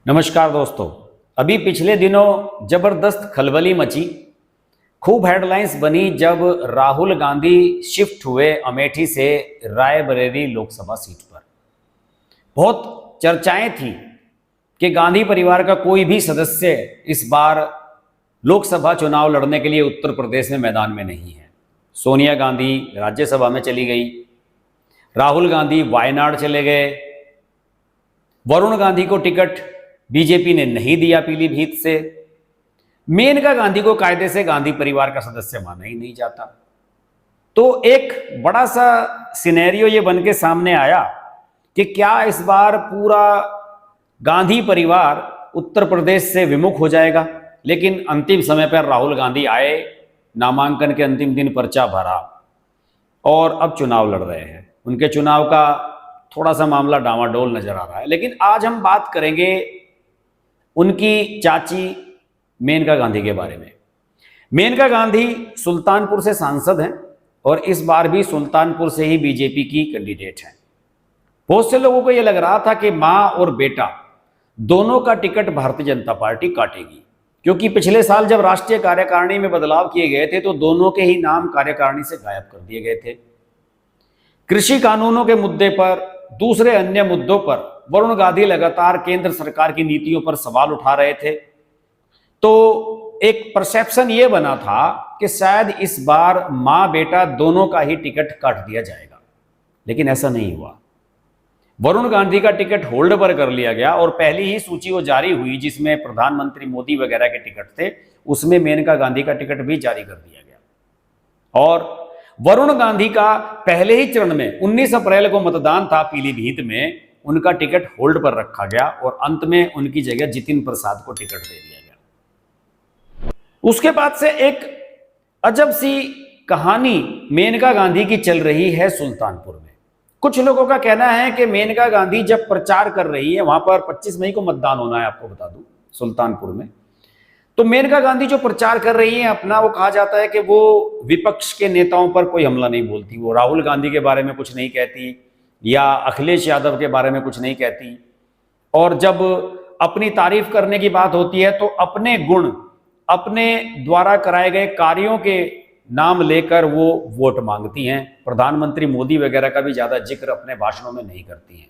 नमस्कार दोस्तों। अभी पिछले दिनों जबरदस्त खलबली मची, खूब हेडलाइंस बनी जब राहुल गांधी शिफ्ट हुए अमेठी से रायबरेली लोकसभा सीट पर। बहुत चर्चाएं थी कि गांधी परिवार का कोई भी सदस्य इस बार लोकसभा चुनाव लड़ने के लिए उत्तर प्रदेश में मैदान में नहीं है। सोनिया गांधी राज्यसभा में चली गई, राहुल गांधी वायनाड चले गए, वरुण गांधी को टिकट बीजेपी ने नहीं दिया पीलीभीत से, मेनका गांधी को कायदे से गांधी परिवार का सदस्य माना ही नहीं जाता। तो एक बड़ा सा सिनेरियो ये बन के सामने आया कि क्या इस बार पूरा गांधी परिवार उत्तर प्रदेश से विमुख हो जाएगा। लेकिन अंतिम समय पर राहुल गांधी आए, नामांकन के अंतिम दिन पर्चा भरा और अब चुनाव लड़ रहे हैं। उनके चुनाव का थोड़ा सा मामला डामाडोल नजर आ रहा है। लेकिन आज हम बात करेंगे उनकी चाची मेनका गांधी के बारे में। मेनका गांधी सुल्तानपुर से सांसद हैं और इस बार भी सुल्तानपुर से ही बीजेपी की कैंडिडेट हैं। बहुत से लोगों को यह लग रहा था कि मां और बेटा दोनों का टिकट भारतीय जनता पार्टी काटेगी, क्योंकि पिछले साल जब राष्ट्रीय कार्यकारिणी में बदलाव किए गए थे तो दोनों के ही नाम कार्यकारिणी से गायब कर दिए गए थे। कृषि कानूनों के मुद्दे पर, दूसरे अन्य मुद्दों पर वरुण गांधी लगातार केंद्र सरकार की नीतियों पर सवाल उठा रहे थे। तो एक परसेप्शन यह बना था कि शायद इस बार मां बेटा दोनों का ही टिकट काट दिया जाएगा, लेकिन ऐसा नहीं हुआ। वरुण गांधी का टिकट होल्ड पर कर लिया गया और पहली ही सूची वो जारी हुई जिसमें प्रधानमंत्री मोदी वगैरह के टिकट थे, उसमें मेनका गांधी का टिकट भी जारी कर दिया गया। और वरुण गांधी का पहले ही चरण में 19 अप्रैल को मतदान था पीलीभीत में, उनका टिकट होल्ड पर रखा गया और अंत में उनकी जगह जितिन प्रसाद को टिकट दे दिया गया। उसके बाद से एक अजब सी कहानी मेनका गांधी की चल रही है सुल्तानपुर में। कुछ लोगों का कहना है कि मेनका गांधी जब प्रचार कर रही है, वहां पर 25 मई को मतदान होना है, आपको बता दूं, सुल्तानपुर में। तो मेनका गांधी जो प्रचार कर रही है अपना, वो कहा जाता है कि वो विपक्ष के नेताओं पर कोई हमला नहीं बोलती, वो राहुल गांधी के बारे में कुछ नहीं कहती या अखिलेश यादव के बारे में कुछ नहीं कहती। और जब अपनी तारीफ करने की बात होती है तो अपने गुण, अपने द्वारा कराए गए कार्यों के नाम लेकर वो वोट मांगती हैं। प्रधानमंत्री मोदी वगैरह का भी ज्यादा जिक्र अपने भाषणों में नहीं करती हैं।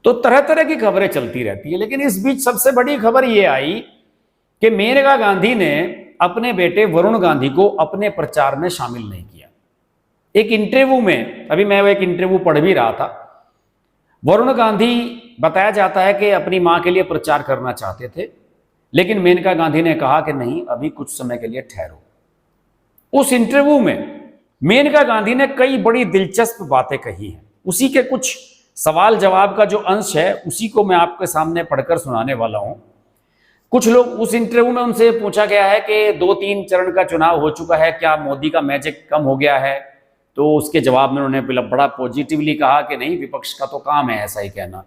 तो तरह तरह की खबरें चलती रहती है। लेकिन इस बीच सबसे बड़ी खबर यह आई कि मेनका गांधी ने अपने बेटे वरुण गांधी को अपने प्रचार में शामिल नहीं किया। एक इंटरव्यू में, अभी मैं वो एक इंटरव्यू पढ़ भी रहा था, वरुण गांधी बताया जाता है कि अपनी मां के लिए प्रचार करना चाहते थे, लेकिन मेनका गांधी ने कहा कि नहीं, अभी कुछ समय के लिए ठहरो। उस इंटरव्यू में मेनका गांधी ने कई बड़ी दिलचस्प बातें कही हैं। उसी के कुछ सवाल जवाब का जो अंश है उसी को मैं आपके सामने पढ़कर सुनाने वाला हूं। कुछ लोग, उस इंटरव्यू में उनसे पूछा गया है कि 2-3 चरण का चुनाव हो चुका है, क्या मोदी का मैजिक कम हो गया है? तो उसके जवाब में उन्होंने बड़ा पॉजिटिवली कहा कि नहीं, विपक्ष का तो काम है ऐसा ही कहना।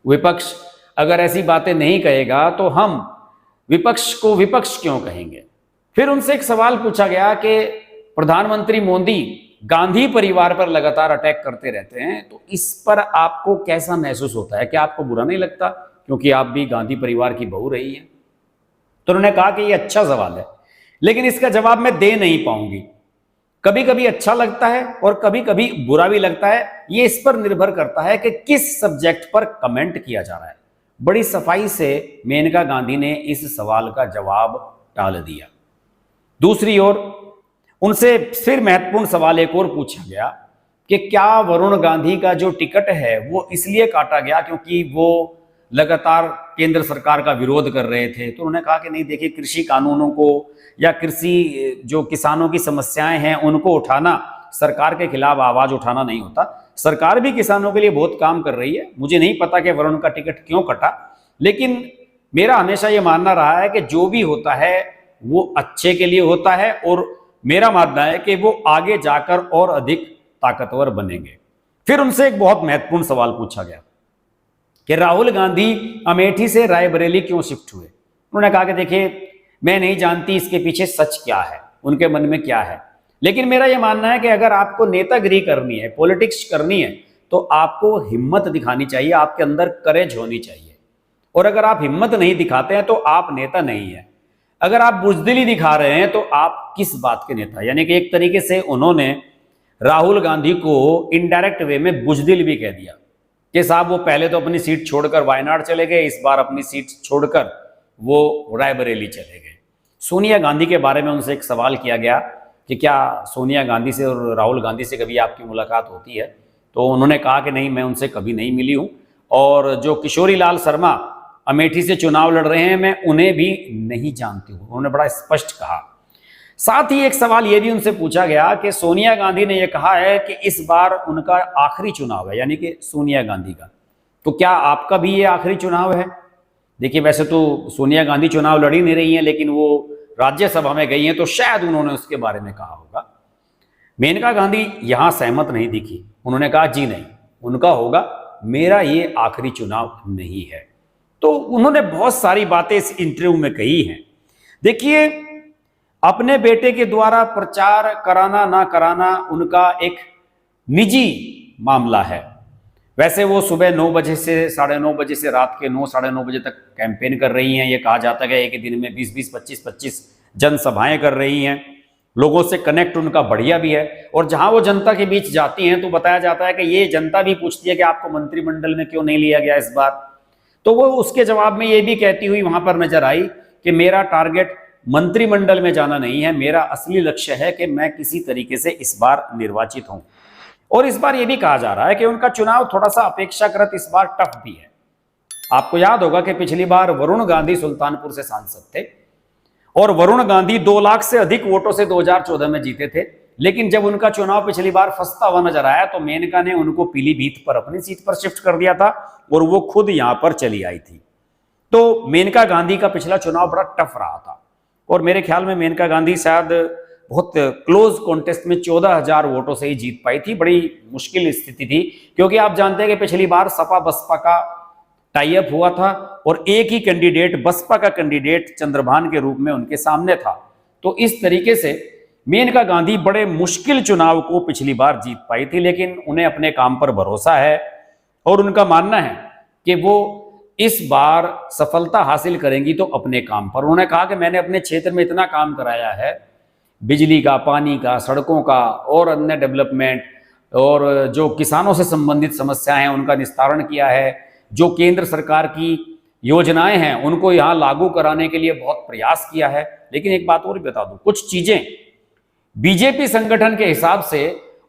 विपक्ष अगर ऐसी बातें नहीं कहेगा तो हम विपक्ष को विपक्ष क्यों कहेंगे? फिर उनसे एक सवाल पूछा गया कि प्रधानमंत्री मोदी गांधी परिवार पर लगातार अटैक करते रहते हैं, तो इस पर आपको कैसा महसूस होता है? क्या आपको बुरा नहीं लगता, क्योंकि आप भी गांधी परिवार की बहू रही है? तो उन्होंने कहा कि ये अच्छा सवाल है, लेकिन इसका जवाब मैं दे नहीं पाऊंगी। कभी कभी अच्छा लगता है और कभी कभी बुरा भी लगता है। ये इस पर निर्भर करता है कि किस सब्जेक्ट पर कमेंट किया जा रहा है। बड़ी सफाई से मेनका गांधी ने इस सवाल का जवाब टाल दिया। दूसरी ओर उनसे फिर महत्वपूर्ण सवाल एक और पूछा गया कि क्या वरुण गांधी का जो टिकट है वो इसलिए काटा गया क्योंकि वो लगातार केंद्र सरकार का विरोध कर रहे थे? तो उन्होंने कहा कि नहीं, देखिए, कृषि कानूनों को या कृषि जो किसानों की समस्याएं हैं उनको उठाना, सरकार के खिलाफ आवाज उठाना नहीं होता। सरकार भी किसानों के लिए बहुत काम कर रही है। मुझे नहीं पता कि वरुण का टिकट क्यों कटा, लेकिन मेरा हमेशा ये मानना रहा है कि जो भी होता है वो अच्छे के लिए होता है, और मेरा मानना है कि वो आगे जाकर और अधिक ताकतवर बनेंगे। फिर उनसे एक बहुत महत्वपूर्ण सवाल पूछा गया कि राहुल गांधी अमेठी से रायबरेली क्यों शिफ्ट हुए? उन्होंने कहा कि देखिए, मैं नहीं जानती इसके पीछे सच क्या है, उनके मन में क्या है, लेकिन मेरा यह मानना है कि अगर आपको नेतागिरी करनी है, पॉलिटिक्स करनी है, तो आपको हिम्मत दिखानी चाहिए, आपके अंदर करेज होनी चाहिए। और अगर आप हिम्मत नहीं दिखाते हैं तो आप नेता नहीं है। अगर आप बुजदिली दिखा रहे हैं तो आप किस बात के नेता? यानी कि एक तरीके से उन्होंने राहुल गांधी को इनडायरेक्ट वे में बुजदिल भी कह दिया कि साहब वो पहले तो अपनी सीट छोड़कर वायनाड चले गए, इस बार अपनी सीट छोड़कर वो रायबरेली चले गए। सोनिया गांधी के बारे में उनसे एक सवाल किया गया कि क्या सोनिया गांधी से और राहुल गांधी से कभी आपकी मुलाकात होती है? तो उन्होंने कहा कि नहीं, मैं उनसे कभी नहीं मिली हूं, और जो किशोरी लाल शर्मा अमेठी से चुनाव लड़ रहे हैं मैं उन्हें भी नहीं जानती हूं। उन्होंने बड़ा स्पष्ट कहा। साथ ही एक सवाल यह भी उनसे पूछा गया कि सोनिया गांधी ने यह कहा है कि इस बार उनका आखिरी चुनाव है, यानी कि सोनिया गांधी का, तो क्या आपका भी ये आखिरी चुनाव है? देखिए, वैसे तो सोनिया गांधी चुनाव लड़ी नहीं रही हैं, लेकिन वो राज्यसभा में गई हैं, तो शायद उन्होंने उसके बारे में कहा होगा। मेनका गांधी यहां सहमत नहीं दिखी। उन्होंने कहा जी नहीं, उनका होगा, मेरा ये आखिरी चुनाव नहीं है। तो उन्होंने बहुत सारी बातें इस इंटरव्यू में कही हैं। देखिए, अपने बेटे के द्वारा प्रचार कराना ना कराना उनका एक निजी मामला है। वैसे वो सुबह 9 बजे से 9:30 बजे से रात के 9 साढ़े 9 बजे तक कैंपेन कर रही हैं। ये कहा जाता है कि एक ही दिन में 20-20, 25-25 जनसभाएं कर रही हैं। लोगों से कनेक्ट उनका बढ़िया भी है, और जहां वो जनता के बीच जाती हैं तो बताया जाता है कि ये जनता भी पूछती है कि आपको मंत्रिमंडल में क्यों नहीं लिया गया इस बार। तो वो उसके जवाब में ये भी कहती हुई वहां पर नजर आई कि मेरा टारगेट मंत्रिमंडल में जाना नहीं है, मेरा असली लक्ष्य है कि मैं किसी तरीके से इस बार निर्वाचित हूं। और इस बार यह भी कहा जा रहा है कि उनका चुनाव थोड़ा सा अपेक्षाकृत इस बार टफ भी है। आपको याद होगा कि पिछली बार वरुण गांधी सुल्तानपुर से सांसद थे, और वरुण गांधी 2 लाख से अधिक वोटों से 2014 में जीते थे। लेकिन जब उनका चुनाव पिछली बार फंसता हुआ नजर आया तो मेनका ने उनको पीलीभीत पर अपनी सीट पर शिफ्ट कर दिया था, और वो खुद यहां पर चली आई थी। तो मेनका गांधी का पिछला चुनाव बड़ा टफ रहा था, और मेरे ख्याल में मेनका गांधी शायद बहुत क्लोज कॉन्टेस्ट में 14,000 वोटों से ही जीत पाई थी। बड़ी मुश्किल स्थिति थी, क्योंकि आप जानते हैं कि पिछली बार सपा बसपा का टाई अप हुआ था, और एक ही कैंडिडेट, बसपा का कैंडिडेट चंद्रभान के रूप में उनके सामने था। तो इस तरीके से मेनका गांधी बड़े मुश्किल चुनाव को पिछली बार जीत पाई थी। लेकिन उन्हें अपने काम पर भरोसा है, और उनका मानना है कि वो इस बार सफलता हासिल करेंगी तो अपने काम पर। उन्होंने कहा कि मैंने अपने क्षेत्र में इतना काम कराया है, बिजली का, पानी का, सड़कों का और अन्य डेवलपमेंट, और जो किसानों से संबंधित समस्याएं हैं उनका निस्तारण किया है, जो केंद्र सरकार की योजनाएं हैं उनको यहाँ लागू कराने के लिए बहुत प्रयास किया है। लेकिन एक बात और बता दूं, कुछ चीजें बीजेपी संगठन के हिसाब से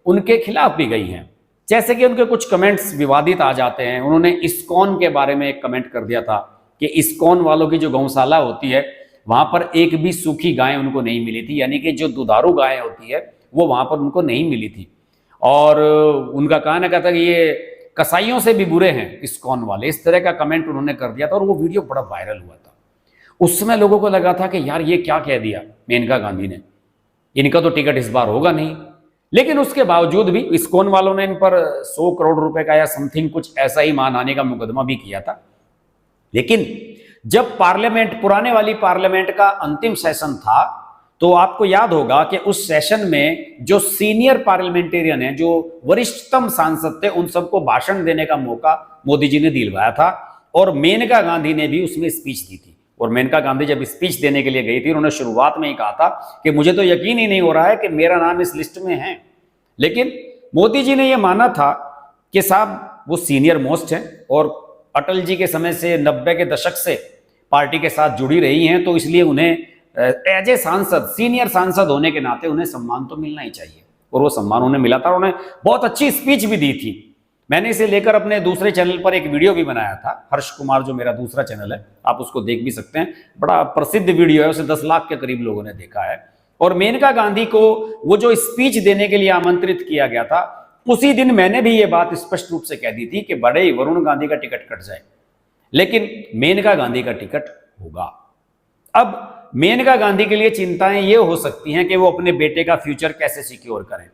उनके खिलाफ भी गई हैं। जैसे कि उनके कुछ कमेंट्स विवादित आ जाते हैं। उन्होंने इस्कॉन के बारे में एक कमेंट कर दिया था कि इस्कॉन वालों की जो गौशाला होती है वहां पर एक भी सूखी गाय उनको नहीं मिली थी, यानी कि जो दुधारू गाय होती है वो वहां पर उनको नहीं मिली थी। और उनका कहना कहता कि ये कसाईयों से भी बुरे हैं इस्कॉन वाले, इस तरह का कमेंट उन्होंने कर दिया था, और वो वीडियो बड़ा वायरल हुआ था। उस समय लोगों को लगा था कि यार ये क्या कह दिया मेनका गांधी ने, इनका तो टिकट इस बार होगा नहीं। लेकिन उसके बावजूद भी इस्कॉन वालों ने इन पर 100 करोड़ रुपए का या समथिंग कुछ ऐसा ही मानहानि का मुकदमा भी किया था। लेकिन जब पार्लियामेंट, पुराने वाली पार्लियामेंट का अंतिम सेशन था, तो आपको याद होगा कि उस सेशन में जो सीनियर पार्लियामेंटेरियन है, जो वरिष्ठतम सांसद थे, उन सबको भाषण देने का मौका मोदी जी ने दिलवाया था, और मेनका गांधी ने भी उसमें स्पीच दी थी। और मेनका गांधी जब स्पीच देने के लिए गई थी, उन्होंने शुरुआत में ही कहा था कि मुझे तो यकीन ही नहीं हो रहा है कि मेरा नाम इस लिस्ट में है। लेकिन मोदी जी ने यह माना था कि साहब वो सीनियर मोस्ट हैं, और अटल जी के समय से 90 के दशक से पार्टी के साथ जुड़ी रही हैं, तो इसलिए उन्हें एज ए सांसद, सीनियर सांसद होने के नाते उन्हें सम्मान तो मिलना ही चाहिए, और वो सम्मान उन्हें मिला था। उन्होंने बहुत अच्छी स्पीच भी दी थी। मैंने इसे लेकर अपने दूसरे चैनल पर एक वीडियो भी बनाया था, हर्ष कुमार जो मेरा दूसरा चैनल है, आप उसको देख भी सकते हैं। बड़ा प्रसिद्ध वीडियो है, उसे 10 लाख के करीब लोगों ने देखा है। और मेनका गांधी को वो जो स्पीच देने के लिए आमंत्रित किया गया था, उसी दिन मैंने भी ये बात स्पष्ट रूप से कह दी थी कि बड़े ही वरुण गांधी का टिकट कट जाए, लेकिन मेनका गांधी का टिकट होगा। अब मेनका गांधी के लिए चिंताएं ये हो सकती हैं कि वो अपने बेटे का फ्यूचर कैसे सिक्योर करें।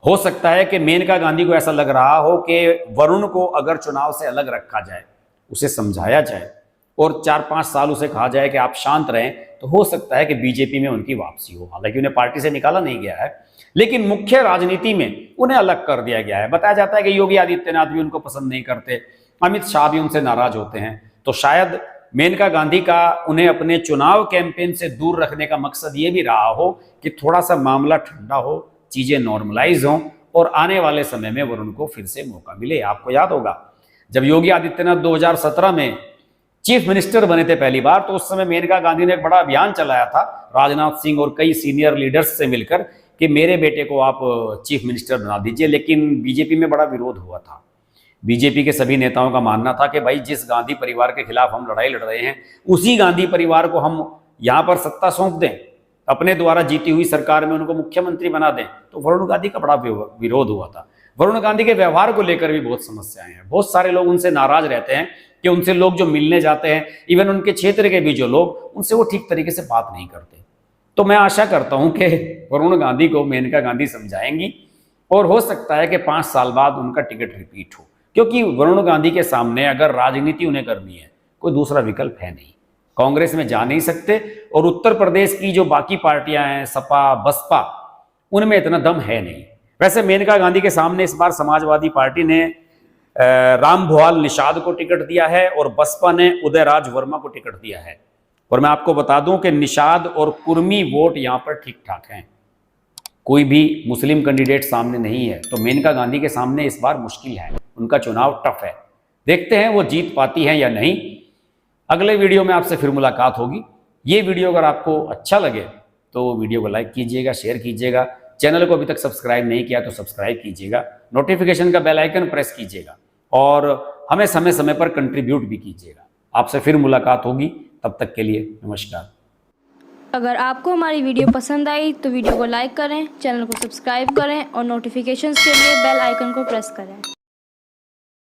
हो सकता है कि मेनका गांधी को ऐसा लग रहा हो कि वरुण को अगर चुनाव से अलग रखा जाए, उसे समझाया जाए और 4-5 साल उसे कहा जाए कि आप शांत रहें, तो हो सकता है कि बीजेपी में उनकी वापसी हो। हालांकि उन्हें पार्टी से निकाला नहीं गया है, लेकिन मुख्य राजनीति में उन्हें अलग कर दिया गया है। बताया जाता है कि योगी आदित्यनाथ भी उनको पसंद नहीं करते, अमित शाह भी उनसे नाराज होते हैं। तो शायद मेनका गांधी का उन्हें अपने चुनाव कैंपेन से दूर रखने का मकसद ये भी रहा हो कि थोड़ा सा मामला ठंडा हो, चीजें नॉर्मलाइज हों और आने वाले समय में वरुण को फिर से मौका मिले। आपको याद होगा जब योगी आदित्यनाथ 2017 में चीफ मिनिस्टर बने थे पहली बार, तो उस समय मेनका गांधी ने एक बड़ा अभियान चलाया था राजनाथ सिंह और कई सीनियर लीडर्स से मिलकर कि मेरे बेटे को आप चीफ मिनिस्टर बना दीजिए, लेकिन बीजेपी में बड़ा विरोध हुआ था। बीजेपी के सभी नेताओं का मानना था कि भाई जिस गांधी परिवार के खिलाफ हम लड़ाई लड़ रहे हैं उसी गांधी परिवार को हम यहाँ पर सत्ता सौंप दें, अपने द्वारा जीती हुई सरकार में उनको मुख्यमंत्री बना दें। तो वरुण गांधी का बड़ा विरोध हुआ था। वरुण गांधी के व्यवहार को लेकर भी बहुत समस्याएं हैं। बहुत सारे लोग उनसे नाराज रहते हैं कि उनसे लोग जो मिलने जाते हैं, इवन उनके क्षेत्र के भी जो लोग, उनसे वो ठीक तरीके से बात नहीं करते। तो मैं आशा करता हूं कि वरुण गांधी को मेनका गांधी समझाएंगी और हो सकता है कि 5 साल बाद उनका टिकट रिपीट हो, क्योंकि वरुण गांधी के सामने अगर राजनीति उन्हें करनी है कोई दूसरा विकल्प है नहीं। कांग्रेस में जा नहीं सकते और उत्तर प्रदेश की जो बाकी पार्टियां हैं, सपा बसपा, उनमें इतना दम है नहीं। वैसे मेनका गांधी के सामने इस बार समाजवादी पार्टी ने रामभुआल निषाद को टिकट दिया है और बसपा ने उदयराज वर्मा को टिकट दिया है। और मैं आपको बता दूं कि निषाद और कुर्मी वोट यहां पर ठीक ठाक हैं, कोई भी मुस्लिम कैंडिडेट सामने नहीं है। तो मेनका गांधी के सामने इस बार मुश्किल है, उनका चुनाव टफ है। देखते हैं वो जीत पाती हैं या नहीं। अगले वीडियो में आपसे फिर मुलाकात होगी। ये वीडियो अगर आपको अच्छा लगे तो वीडियो को लाइक कीजिएगा, शेयर कीजिएगा। चैनल को अभी तक सब्सक्राइब नहीं किया तो सब्सक्राइब कीजिएगा, नोटिफिकेशन का बेल आइकन प्रेस कीजिएगा और हमें समय समय पर कंट्रीब्यूट भी कीजिएगा। आपसे फिर मुलाकात होगी, तब तक के लिए नमस्कार। अगर आपको हमारी वीडियो पसंद आई तो वीडियो को लाइक करें, चैनल को सब्सक्राइब करें और नोटिफिकेशंस के लिए बेल आइकन को प्रेस करें।